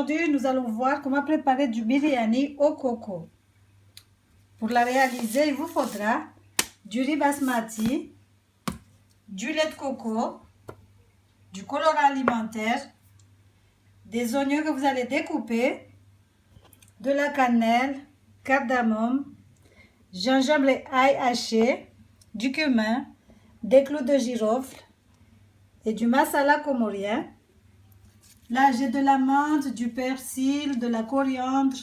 aujourd'hui, nous allons voir comment préparer du biryani au coco. Pour la réaliser, il vous faudra du riz basmati, du lait de coco, du colorant alimentaire, des oignons que vous allez découper, de la cannelle, cardamome, gingembre et ail haché, du cumin, des clous de girofle et du masala comorien. Là, j'ai de la menthe, du persil, de la coriandre,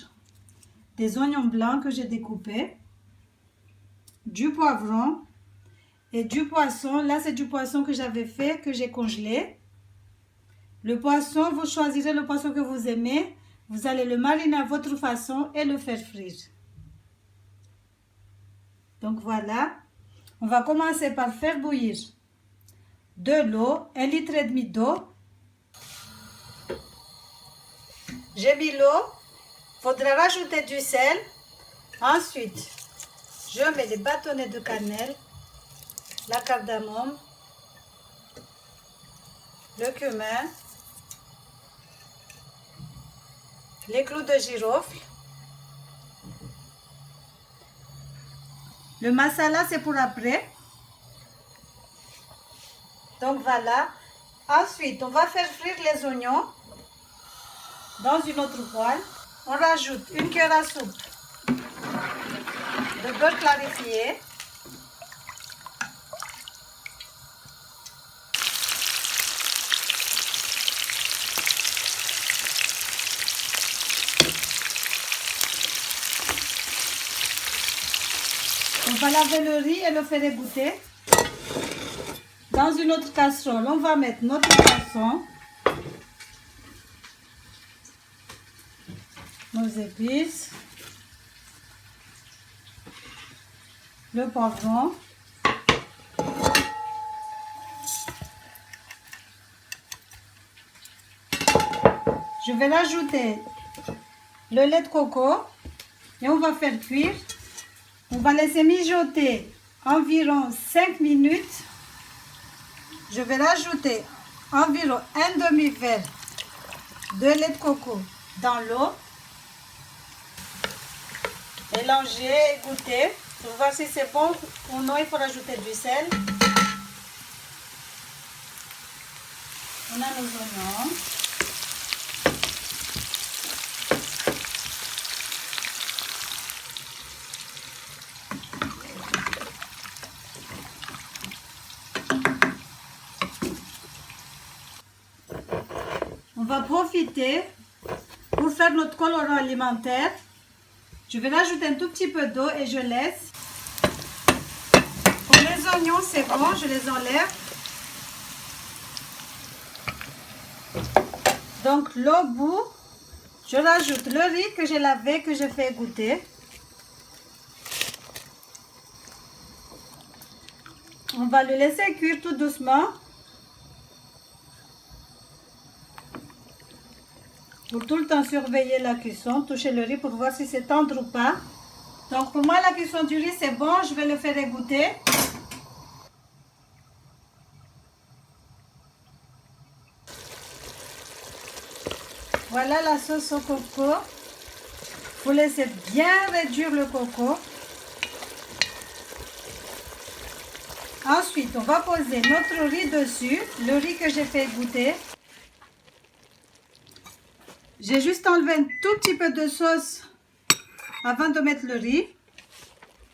des oignons blancs que j'ai découpés, du poivron et du poisson. Là, c'est du poisson que j'avais fait, que j'ai congelé. Le poisson, vous choisirez le poisson que vous aimez. Vous allez le mariner à votre façon et le faire frire. Donc voilà, on va commencer par faire bouillir de l'eau, 1,5 litre d'eau. J'ai mis l'eau, il faudra rajouter du sel. Ensuite, je mets les bâtonnets de cannelle, la cardamome, le cumin, les clous de girofle. Le masala, c'est pour après. Donc voilà. Ensuite, on va faire frire les oignons dans une autre poêle. On rajoute une cuillère à soupe de beurre clarifié. On va laver le riz et le faire égoutter. Dans une autre casserole, on va mettre notre poisson, nos épices, le poivron, je vais rajouter le lait de coco et on va faire cuire. On va laisser mijoter environ 5 minutes. Je vais rajouter environ un demi-verre de lait de coco dans l'eau. Mélanger, égoutter. Pour voir si c'est bon ou non, il faut rajouter du sel. On a nos oignons. On va profiter pour faire notre colorant alimentaire. Je vais rajouter un tout petit peu d'eau et je laisse. Pour les oignons, c'est bon, je les enlève. Donc l'eau bout, je rajoute le riz que j'ai lavé, que j'ai fait égoutter. On va le laisser cuire tout doucement. Pour tout le temps surveiller la cuisson, toucher le riz pour voir si c'est tendre ou pas. Donc pour moi la cuisson du riz c'est bon, je vais le faire égoutter. Voilà la sauce au coco. Il faut laisser bien réduire le coco. Ensuite on va poser notre riz dessus, le riz que j'ai fait égoutter. J'ai juste enlevé un tout petit peu de sauce avant de mettre le riz.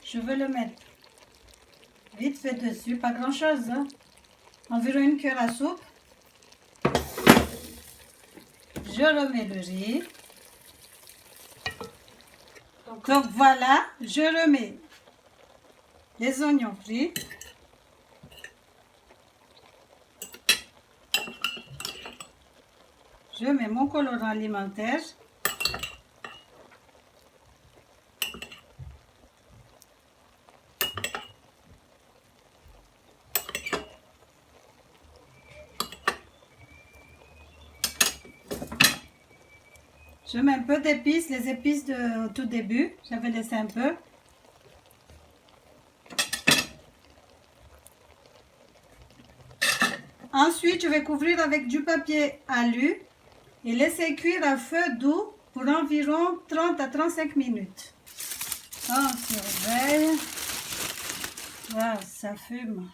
Je vais le mettre vite fait dessus, pas grand chose, hein. Environ une cuillère à soupe. Je remets le riz. Donc voilà, je remets les oignons frits. Je mets mon colorant alimentaire. Je mets un peu d'épices, les épices de tout début, j'avais laissé un peu. Ensuite, je vais couvrir avec du papier alu et laissez cuire à feu doux pour environ 30 à 35 minutes. On surveille. Ah, ça fume.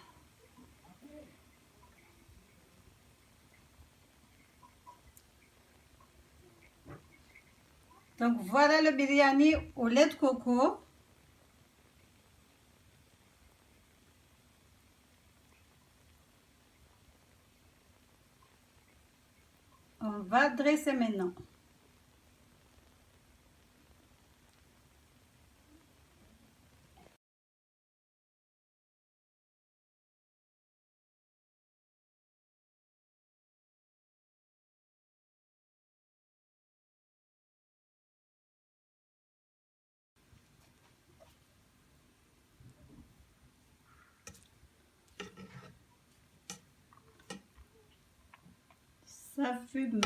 Donc voilà le biryani au lait de coco. On va dresser maintenant. Ça fume.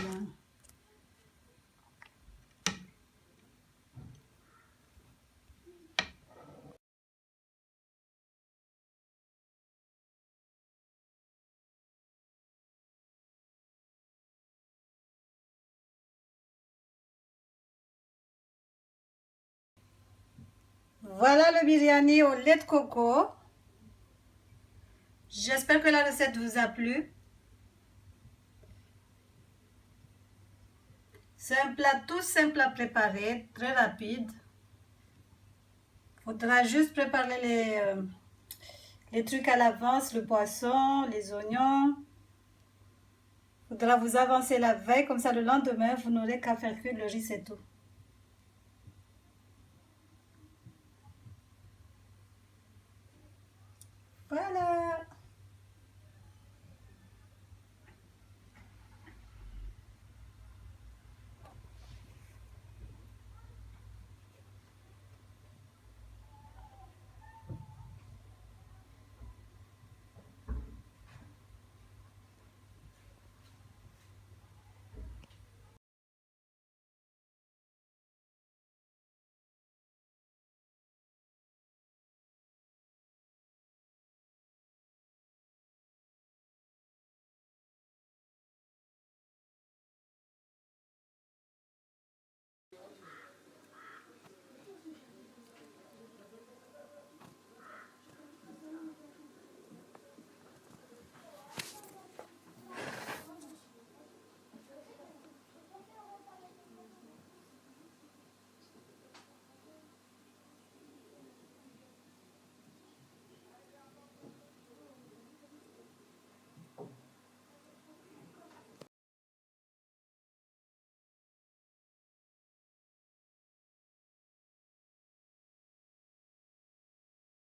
Voilà le biryani au lait de coco. J'espère que la recette vous a plu. C'est un plat tout simple à préparer, très rapide. Il faudra juste préparer les trucs à l'avance, le poisson, les oignons. Il faudra vous avancer la veille, comme ça le lendemain, vous n'aurez qu'à faire cuire le riz, c'est tout.